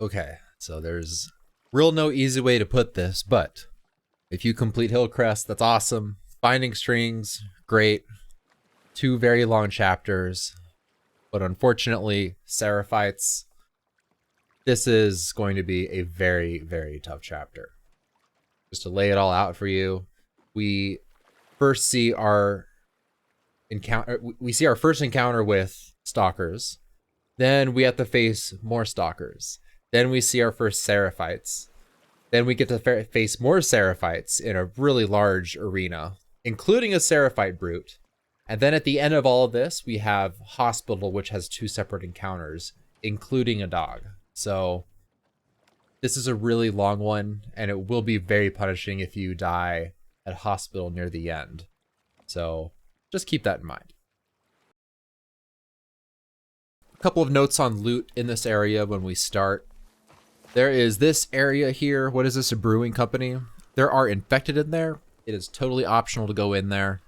Okay, so there's real no easy way to put this, but if you complete Hillcrest, that's awesome. Finding Strings, great. 2 very long chapters, but unfortunately, Seraphites, this is going to be a very, very tough chapter. Just to lay it all out for you, we first see our encounter. We see our first encounter with Stalkers. Then we have to face more Stalkers. Then we see our first Seraphites. Then we get to face more Seraphites in a really large arena, including a Seraphite brute. And then at the end of all of this, we have Hospital, which has 2 separate encounters, including a dog. So this is a really long one, and it will be very punishing if you die at Hospital near the end. So just keep that in mind. A couple of notes on loot in this area when we start. There is this area here. What is this, a brewing company? There are infected in there. It is totally optional to go in there.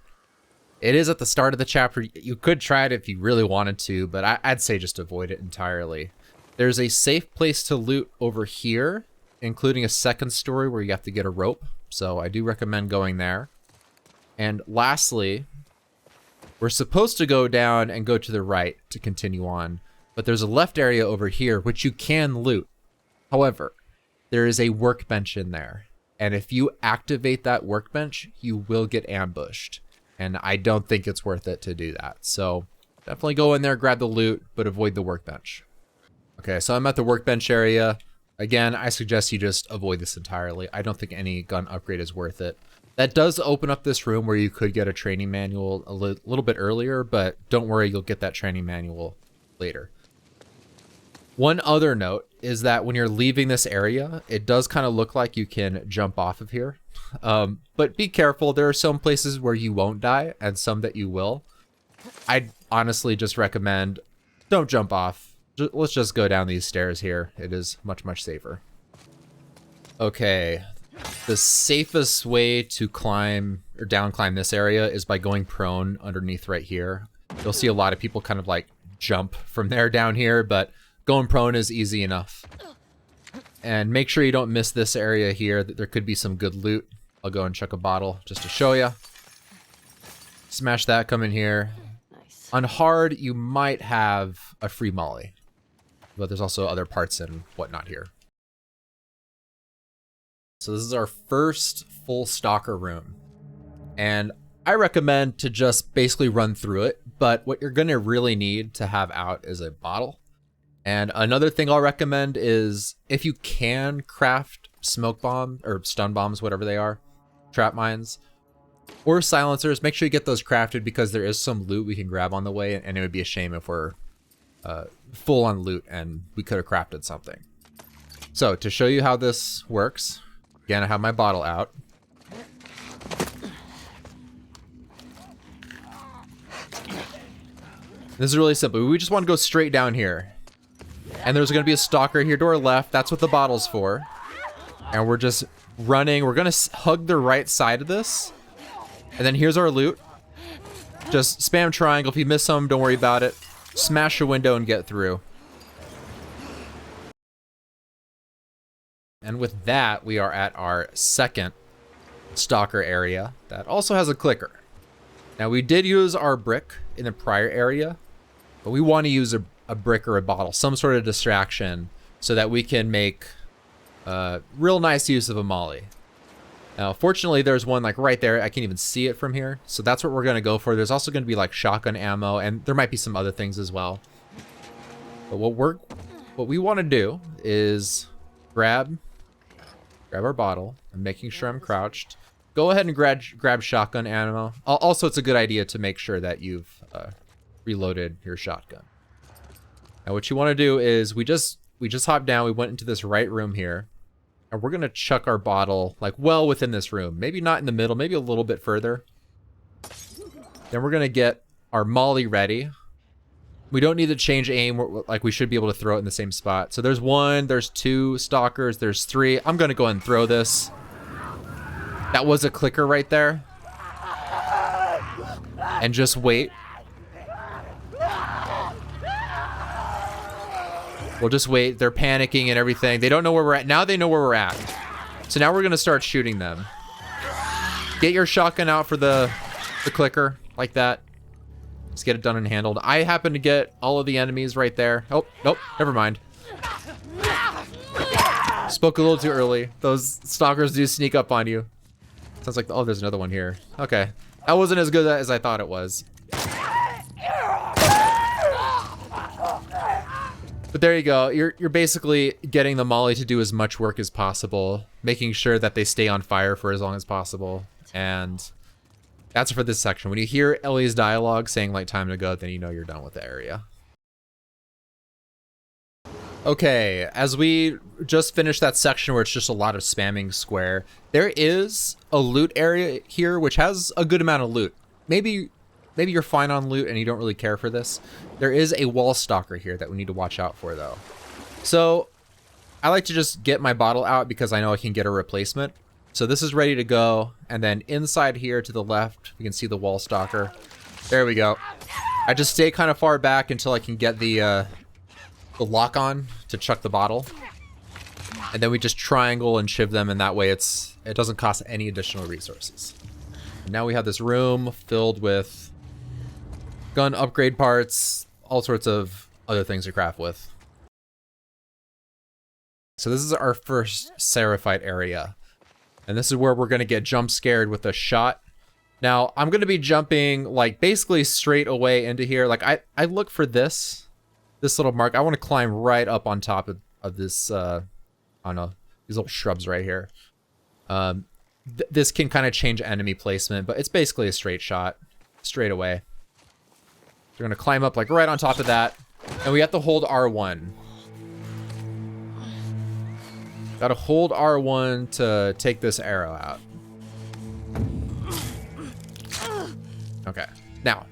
It is at the start of the chapter. You could try it if you really wanted to, but I'd say just avoid it entirely. There's a safe place to loot over here, including a second story where you have to get a rope. So I do recommend going there. And lastly, we're supposed to go down and go to the right to continue on, but there's a left area over here which you can loot. However, there is a workbench in there, and if you activate that workbench, you will get ambushed, and I don't think it's worth it to do that. So definitely go in there, grab the loot, but avoid the workbench. Okay, so I'm at the workbench area. Again, I suggest you just avoid this entirely. I don't think any gun upgrade is worth it. That does open up this room where you could get a training manual a little bit earlier, but don't worry, you'll get that training manual later. One other note is that when you're leaving this area, it does kind of look like you can jump off of here. But be careful, there are some places where you won't die and some that you will. I'd honestly just recommend don't jump off. Let's just go down these stairs here. It is much, much safer. Okay, the safest way to climb or down climb this area is by going prone underneath right here. You'll see a lot of people kind of like jump from there down here, but going prone is easy enough. And make sure you don't miss this area here. There could be some good loot. I'll go and chuck a bottle just to show you. Smash that, come in here. Nice. On hard, you might have a free molly, but there's also other parts and whatnot here. So this is our first full Stalker room. And I recommend to just basically run through it, but what you're gonna really need to have out is a bottle. And another thing I'll recommend is if you can craft smoke bomb or stun bombs, whatever they are, trap mines, or silencers, make sure you get those crafted because there is some loot we can grab on the way, and it would be a shame if we're full on loot and we could have crafted something. So to show you how this works, again, I have my bottle out. This is really simple. We just want to go straight down here. And there's going to be a Stalker here to our left. That's what the bottle's for. And we're just running. We're going to hug the right side of this. And then here's our loot. Just spam triangle. If you miss some, don't worry about it. Smash a window and get through. And with that, we are at our second Stalker area that also has a clicker. Now, we did use our brick in the prior area, but we want to use a brick or a bottle, some sort of distraction, so that we can make real nice use of a molly. Now, fortunately, there's one like right there. I can't even see it from here, so that's what we're going to go for. There's also going to be like shotgun ammo, and there might be some other things as well. But what we want to do is grab our bottle. I'm making sure I'm crouched. Go ahead and grab shotgun ammo. Also, it's a good idea to make sure that you've reloaded your shotgun. Now what you want to do is we just hopped down, we went into this right room here, and we're gonna chuck our bottle like well within this room. Maybe not in the middle, maybe a little bit further. Then we're gonna get our molly ready. We don't need to change aim, like we should be able to throw it in the same spot. So there's 1, there's 2 Stalkers, there's 3. I'm gonna go ahead and throw this. That was a clicker right there. And just wait. We'll just wait. They're panicking and everything. They don't know where we're at. Now they know where we're at. So now we're going to start shooting them. Get your shotgun out for the clicker, like that. Let's get it done and handled. I happen to get all of the enemies right there. Oh, nope, never mind. Spoke a little too early. Those stalkers do sneak up on you. Sounds like, oh, there's another one here. Okay, that wasn't as good as I thought it was. But there you go. You're basically getting the molly to do as much work as possible, making sure that they stay on fire for as long as possible. And that's for this section. When you hear Ellie's dialogue saying like time to go, then you know you're done with the area. Okay, as we just finished that section where it's just a lot of spamming square, there is a loot area here which has a good amount of loot. Maybe you're fine on loot and you don't really care for this. There is a wall stalker here that we need to watch out for though. So I like to just get my bottle out because I know I can get a replacement. So this is ready to go. And then inside here to the left, we can see the wall stalker. There we go. I just stay kind of far back until I can get the lock on to chuck the bottle. And then we just triangle and shiv them, and that way it doesn't cost any additional resources. And now we have this room filled with gun upgrade parts, all sorts of other things to craft with. So this is our first Seraphite area. And this is where we're gonna get jump scared with a shot. Now, I'm gonna be jumping like basically straight away into here. Like I look for this little mark. I wanna climb right up on top of this, I don't know, these little shrubs right here. This can kind of change enemy placement, but it's basically a straight shot, straight away. We're gonna climb up like right on top of that, and we have to hold R1. Gotta hold R1 to take this arrow out. Okay, now,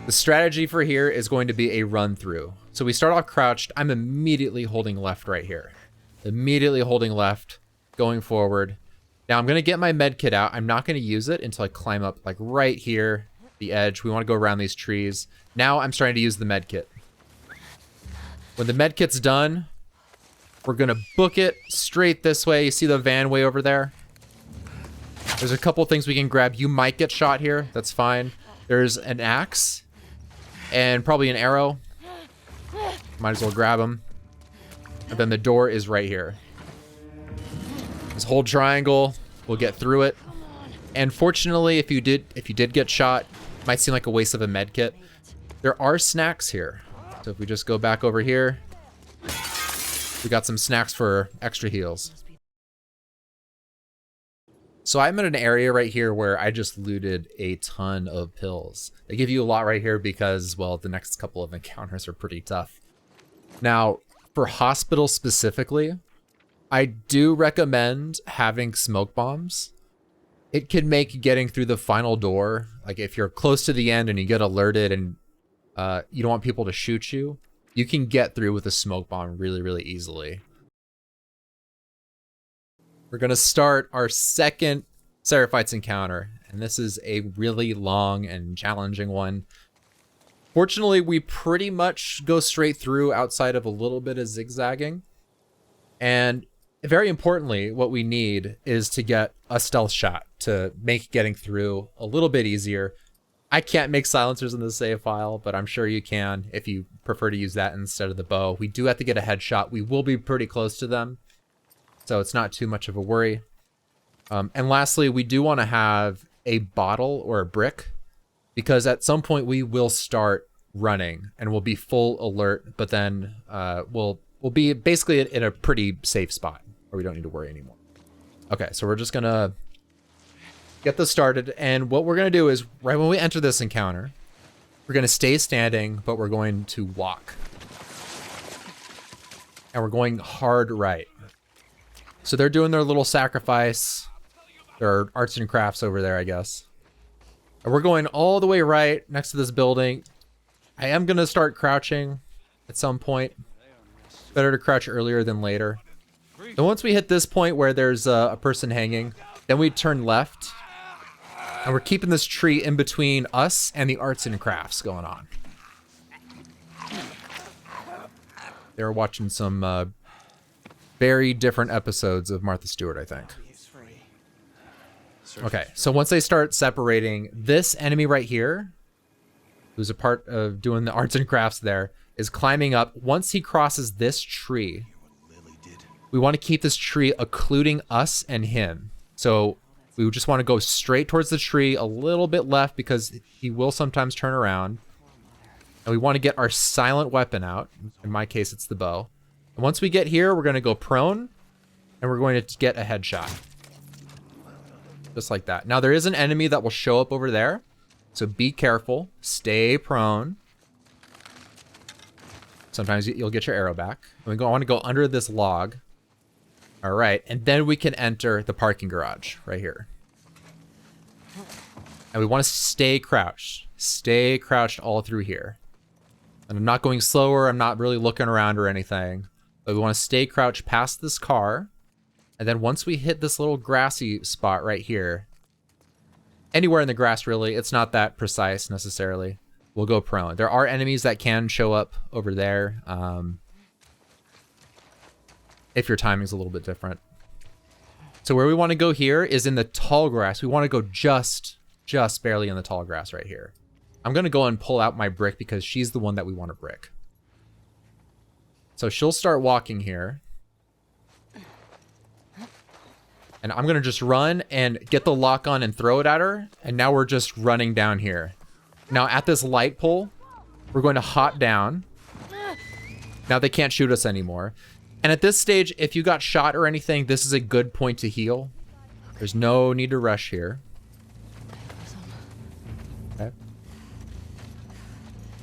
the strategy for here is going to be a run through. So we start off crouched. I'm immediately holding left right here. Immediately holding left, going forward. Now I'm gonna get my med kit out. I'm not gonna use it until I climb up like right here, the edge. We wanna go around these trees. Now I'm starting to use the med kit. When the med kit's done, we're gonna book it straight this way. You see the van way over there? There's a couple things we can grab. You might get shot here, that's fine. There's an axe and probably an arrow. Might as well grab them. And then the door is right here. Just hold triangle, we'll get through it. And fortunately, if you did get shot, it might seem like a waste of a med kit. There are snacks here. So if we just go back over here, we got some snacks for extra heals. So I'm in an area right here where I just looted a ton of pills. They give you a lot right here because, well, the next couple of encounters are pretty tough. Now, for hospital specifically, I do recommend having smoke bombs. It can make getting through the final door, like if you're close to the end and you get alerted and you don't want people to shoot you, you can get through with a smoke bomb really, really easily. We're gonna start our second Seraphites encounter, and this is a really long and challenging one. Fortunately, we pretty much go straight through outside of a little bit of zigzagging. And very importantly, what we need is to get a stealth shot to make getting through a little bit easier. I can't make silencers in the save file, but I'm sure you can if you prefer to use that instead of the bow. We do have to get a headshot. We will be pretty close to them, so it's not too much of a worry. And lastly, we do want to have a bottle or a brick, because at some point we will start running and we'll be full alert, but then we'll be basically in a pretty safe spot where we don't need to worry anymore. Okay, so we're just gonna get this started, and what we're gonna do is right when we enter this encounter, we're gonna stay standing, but we're going to walk. And we're going hard right. So they're doing their little sacrifice. There are arts and crafts over there, I guess. And we're going all the way right next to this building. I am gonna start crouching at some point. Better to crouch earlier than later. And once we hit this point where there's a person hanging, then we turn left. And we're keeping this tree in between us and the arts and crafts going on. They were watching some very different episodes of Martha Stewart, I think. Okay, so once they start separating, this enemy right here, who's a part of doing the arts and crafts there, is climbing up. Once he crosses this tree, we want to keep this tree occluding us and him. So we just want to go straight towards the tree, a little bit left because he will sometimes turn around. And we want to get our silent weapon out. In my case, it's the bow. And once we get here, we're going to go prone and we're going to get a headshot. Just like that. Now there is an enemy that will show up over there. So be careful, stay prone. Sometimes you'll get your arrow back. I want to go under this log. All right, and then we can enter the parking garage right here. And we want to stay crouched all through here. And I'm not going slower, I'm not really looking around or anything. But we want to stay crouched past this car. And then once we hit this little grassy spot right here, anywhere in the grass really, it's not that precise necessarily, we'll go prone. There are enemies that can show up over there if your timing's a little bit different. So where we want to go here is in the tall grass. We want to go just barely in the tall grass right here. I'm going to go and pull out my brick because she's the one that we want to brick. So she'll start walking here. And I'm going to just run and get the lock on and throw it at her. And now we're just running down here. Now at this light pole, we're going to hop down. Now they can't shoot us anymore. And at this stage, if you got shot or anything, this is a good point to heal. There's no need to rush here. Okay.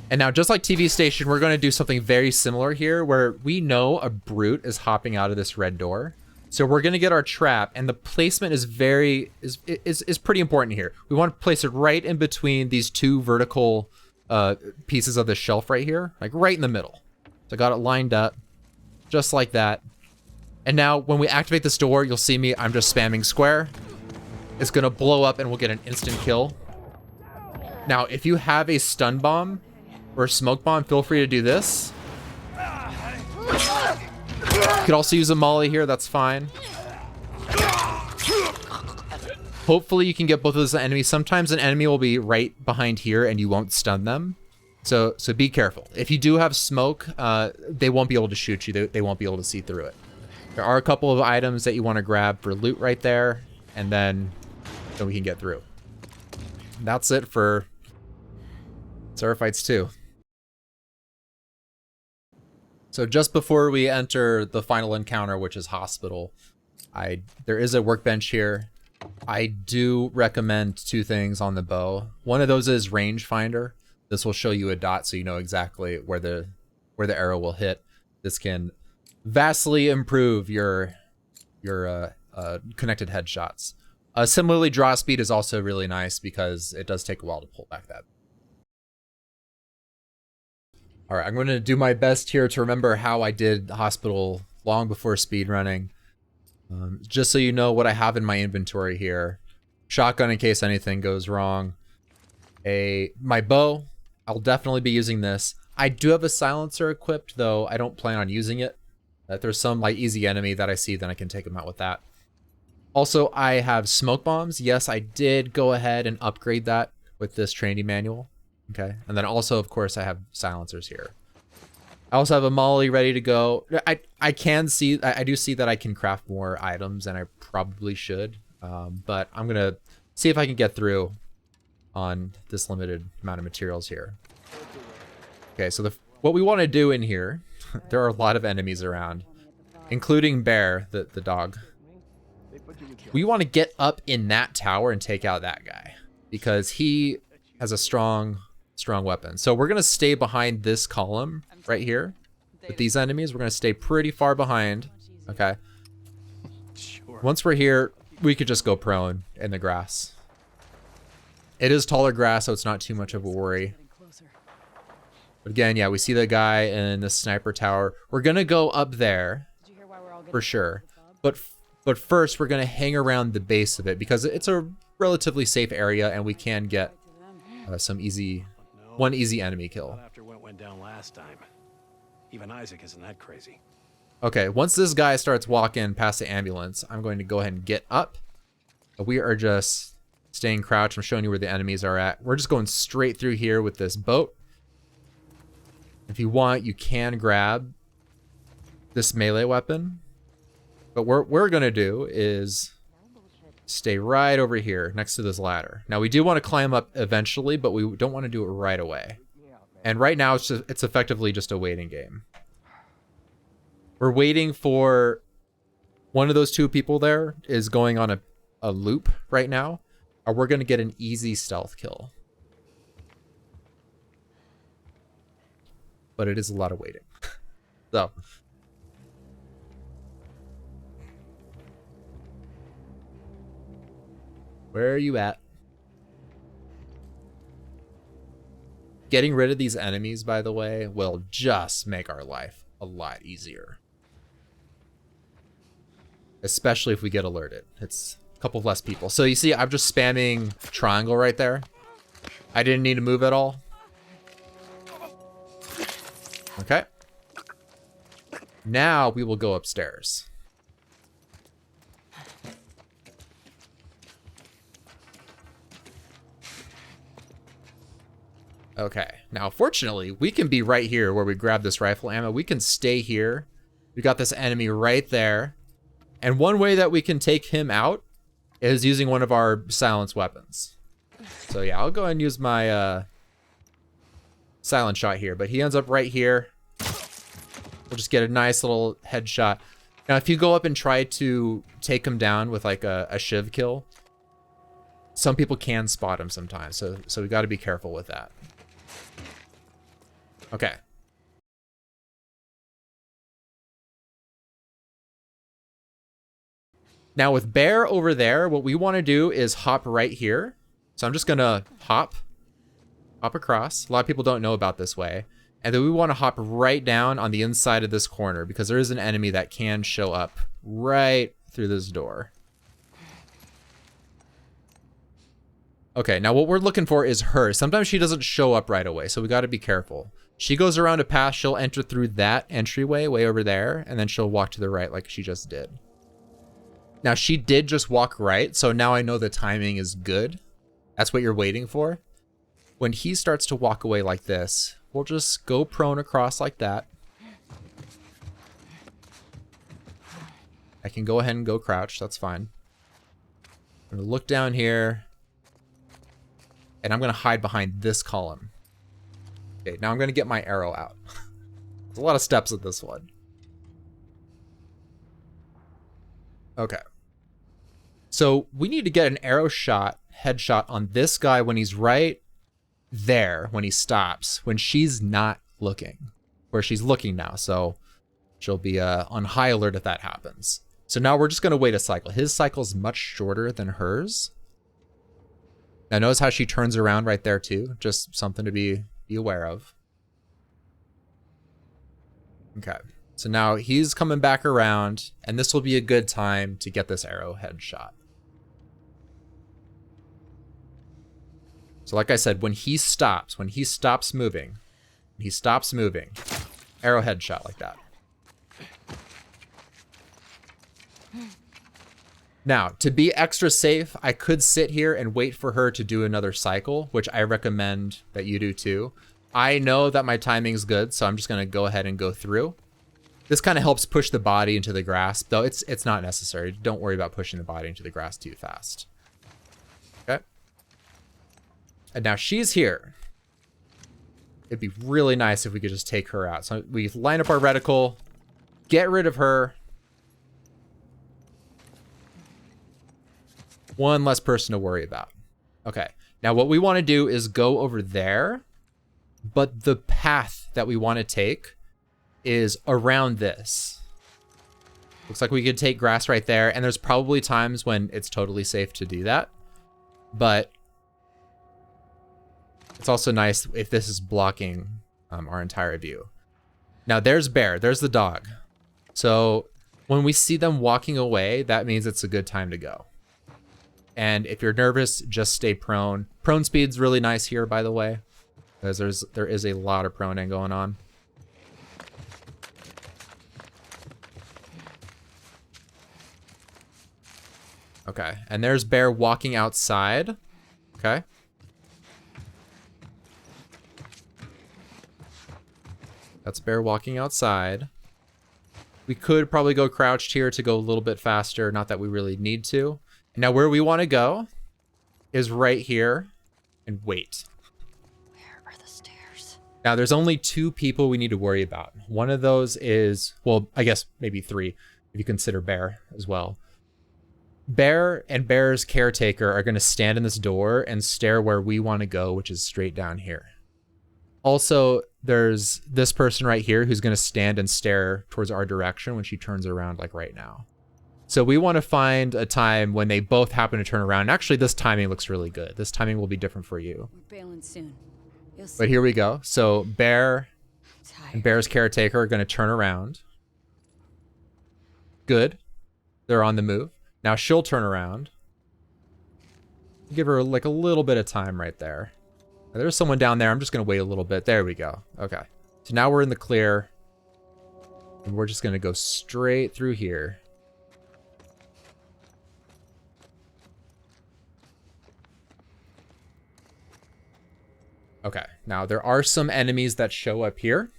And now just like TV station, we're going to do something very similar here where we know a brute is hopping out of this red door. So we're going to get our trap, and the placement is pretty important here. We want to place it right in between these two vertical pieces of the shelf right here, like right in the middle. So I got it lined up just like that. And now when we activate this door, you'll see me, I'm just spamming square. It's going to blow up and we'll get an instant kill. Now, if you have a stun bomb or a smoke bomb, feel free to do this. You could also use a molly here, that's fine. Hopefully you can get both of those enemies. Sometimes an enemy will be right behind here and you won't stun them. So be careful. If you do have smoke, they won't be able to shoot you. They won't be able to see through it. There are a couple of items that you want to grab for loot right there, and then we can get through. That's it for Seraphites 2. So just before we enter the final encounter, which is hospital, there is a workbench here. I do recommend two things on the bow. One of those is Rangefinder. This will show you a dot so you know exactly where the arrow will hit. This can vastly improve your connected headshots. Similarly, draw speed is also really nice because it does take a while to pull back that. All right, I'm going to do my best here to remember how I did the hospital long before speedrunning. Just so you know what I have in my inventory here. Shotgun in case anything goes wrong. My bow, I'll definitely be using this. I do have a silencer equipped, though I don't plan on using it. If there's some like easy enemy that I see, then I can take them out with that. Also, I have smoke bombs. Yes, I did go ahead and upgrade that with this training manual. Okay, and then also, of course, I have silencers here. I also have a molly ready to go. I do see that I can craft more items, and I probably should. But I'm gonna see if I can get through on this limited amount of materials here. Okay, so what we want to do in here, there are a lot of enemies around, including Bear, the dog. We want to get up in that tower and take out that guy because he has a strong weapon. So we're gonna stay behind this column right here with these enemies. We're gonna stay pretty far behind. Okay. Once we're here, we could just go prone in the grass. It is taller grass, so it's not too much of a worry. But again, yeah, we see the guy in the sniper tower. We're gonna go up there for sure. But first, we're gonna hang around the base of it because it's a relatively safe area, and we can get one easy enemy kill. After what went down last time. Even Isaac isn't that crazy. Okay, once this guy starts walking past the ambulance, I'm going to go ahead and get up. We are just staying crouched. I'm showing you where the enemies are at. We're just going straight through here with this boat. If you want, you can grab this melee weapon. But what we're going to do is stay right over here next to this ladder. Now, we do want to climb up eventually, but we don't want to do it right away. And right now, it's effectively just a waiting game. We're waiting for one of those two people there is going on a loop right now, or we're going to get an easy stealth kill. But it is a lot of waiting. So. Where are you at? Getting rid of these enemies, by the way, will just make our life a lot easier. Especially if we get alerted. It's a couple less people. So you see, I'm just spamming triangle right there. I didn't need to move at all. Okay. Now we will go upstairs. Okay. Now, fortunately, we can be right here where we grab this rifle ammo. We can stay here. We got this enemy right there. And one way that we can take him out is using one of our silence weapons. So yeah, I'll go ahead and use my silent shot here, but he ends up right here. We'll just get a nice little headshot. Now, if you go up and try to take him down with like a shiv kill, some people can spot him sometimes, so we got to be careful with that. Okay. Now with Bear over there, what we want to do is hop right here. So I'm just going to hop across. A lot of people don't know about this way. And then we want to hop right down on the inside of this corner because there is an enemy that can show up right through this door. Okay, now what we're looking for is her. Sometimes she doesn't show up right away, so we got to be careful. She goes around a path, she'll enter through that entryway way over there, and then she'll walk to the right like she just did. Now, she did just walk right, so now I know the timing is good. That's what you're waiting for. When he starts to walk away like this, we'll just go prone across like that. I can go ahead and go crouch, that's fine. I'm gonna look down here, and I'm gonna hide behind this column. Okay, now I'm gonna get my arrow out. There's a lot of steps with this one. Okay. So we need to get an arrow shot, headshot on this guy when he's right there, when he stops, when she's not looking. Where she's looking now, so she'll be on high alert if that happens. So now we're just gonna wait a cycle. His cycle's much shorter than hers. Now notice how she turns around right there too. Just something to be aware of. Okay. So now he's coming back around, and this will be a good time to get this arrowhead shot. So like I said, when he stops moving, arrowhead shot like that. Now, to be extra safe, I could sit here and wait for her to do another cycle, which I recommend that you do too. I know that my timing's good, so I'm just gonna go ahead and go through. This kind of helps push the body into the grass, though it's not necessary. Don't worry about pushing the body into the grass too fast. Okay. And now she's here. It'd be really nice if we could just take her out. So we line up our reticle, get rid of her. One less person to worry about. Okay. Now what we want to do is go over there, but the path that we want to take is around this. Looks like we could take grass right there, and there's probably times when it's totally safe to do that, but it's also nice if this is blocking our entire view. Now there's Bear, there's the dog. So when we see them walking away, that means it's a good time to go. And if you're nervous, just stay prone. Prone speed's really nice here, by the way, because there is a lot of proning going on. Okay, and there's Bear walking outside. Okay. That's Bear walking outside. We could probably go crouched here to go a little bit faster. Not that we really need to. Now where we want to go is right here and wait. Where are the stairs? Now there's only 2 people we need to worry about. One of those is, well, I guess maybe 3 if you consider Bear as well. Bear and Bear's caretaker are going to stand in this door and stare where we want to go, which is straight down here. Also, there's this person right here who's going to stand and stare towards our direction when she turns around, like right now. So we want to find a time when they both happen to turn around. Actually, this timing looks really good. This timing will be different for you. We're bailing soon. You'll see. But here we go. So Bear and Bear's caretaker are going to turn around. Good. They're on the move. Now she'll turn around. Give her like a little bit of time right there. There's someone down there. I'm just going to wait a little bit. There we go. Okay. So now we're in the clear. And we're just going to go straight through here. Okay. Now there are some enemies that show up here.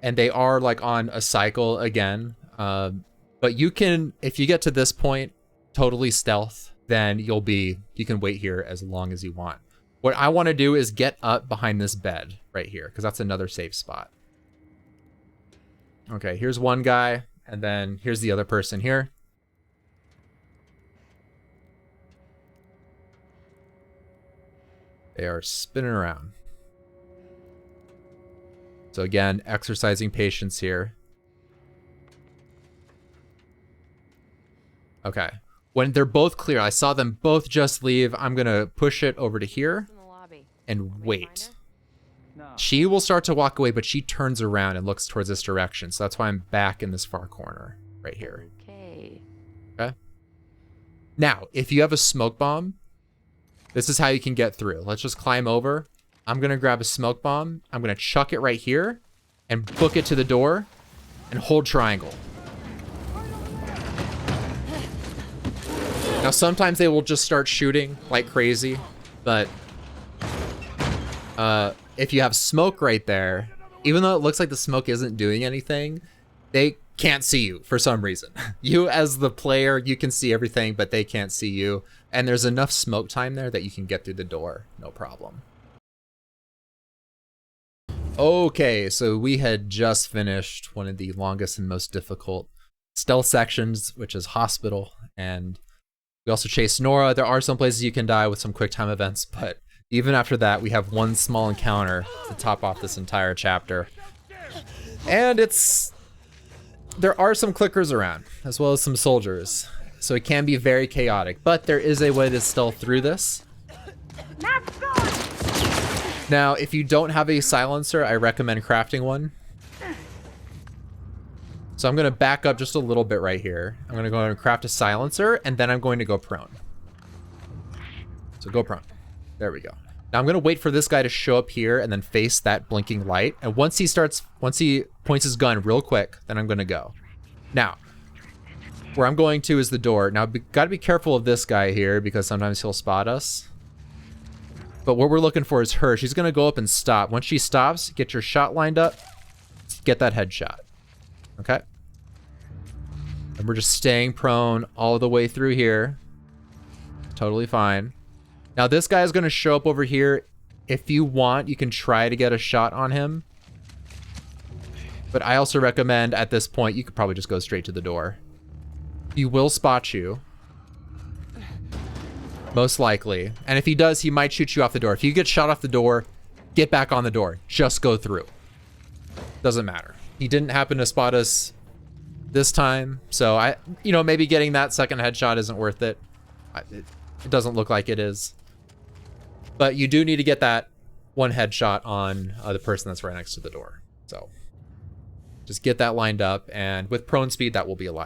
And they are like on a cycle again. But you can, if you get to this point, totally stealth, then you can wait here as long as you want. What I want to do is get up behind this bed right here, because that's another safe spot. Okay, here's one guy, and then here's the other person here. They are spinning around. So again, exercising patience here. Okay. When they're both clear, I saw them both just leave. I'm going to push it over to here and wait. She will start to walk away, but she turns around and looks towards this direction. So that's why I'm back in this far corner right here. Okay. Okay. Now, if you have a smoke bomb, this is how you can get through. Let's just climb over. I'm going to grab a smoke bomb. I'm going to chuck it right here and book it to the door and hold triangle. Now, sometimes they will just start shooting like crazy, but if you have smoke right there, even though it looks like the smoke isn't doing anything, they can't see you for some reason. You as the player, you can see everything, but they can't see you. And there's enough smoke time there that you can get through the door, no problem. Okay, so we had just finished one of the longest and most difficult stealth sections, which is Hospital, and we also chased Nora. There are some places you can die with some quick time events, but even after that, we have one small encounter to top off this entire chapter. And there are some clickers around, as well as some soldiers. So it can be very chaotic, but there is a way to stealth through this. Now, if you don't have a silencer, I recommend crafting one. So I'm going to back up just a little bit right here. I'm going to go ahead and craft a silencer, and then I'm going to go prone. So go prone. There we go. Now I'm going to wait for this guy to show up here and then face that blinking light. And once he points his gun real quick, then I'm going to go. Now, where I'm going to is the door. Now, got to be careful of this guy here because sometimes he'll spot us. But what we're looking for is her. She's going to go up and stop. Once she stops, get your shot lined up. Get that headshot. Okay. And we're just staying prone all the way through here. Totally fine. Now this guy is going to show up over here. If you want, you can try to get a shot on him. But I also recommend at this point, you could probably just go straight to the door. He will spot you. Most likely. And if he does, he might shoot you off the door. If you get shot off the door, get back on the door. Just go through. Doesn't matter. He didn't happen to spot us this time. So maybe getting that second headshot isn't worth it. It doesn't look like it is. But you do need to get that one headshot on the person that's right next to the door. So just get that lined up. And with prone speed, that will be a lot easier.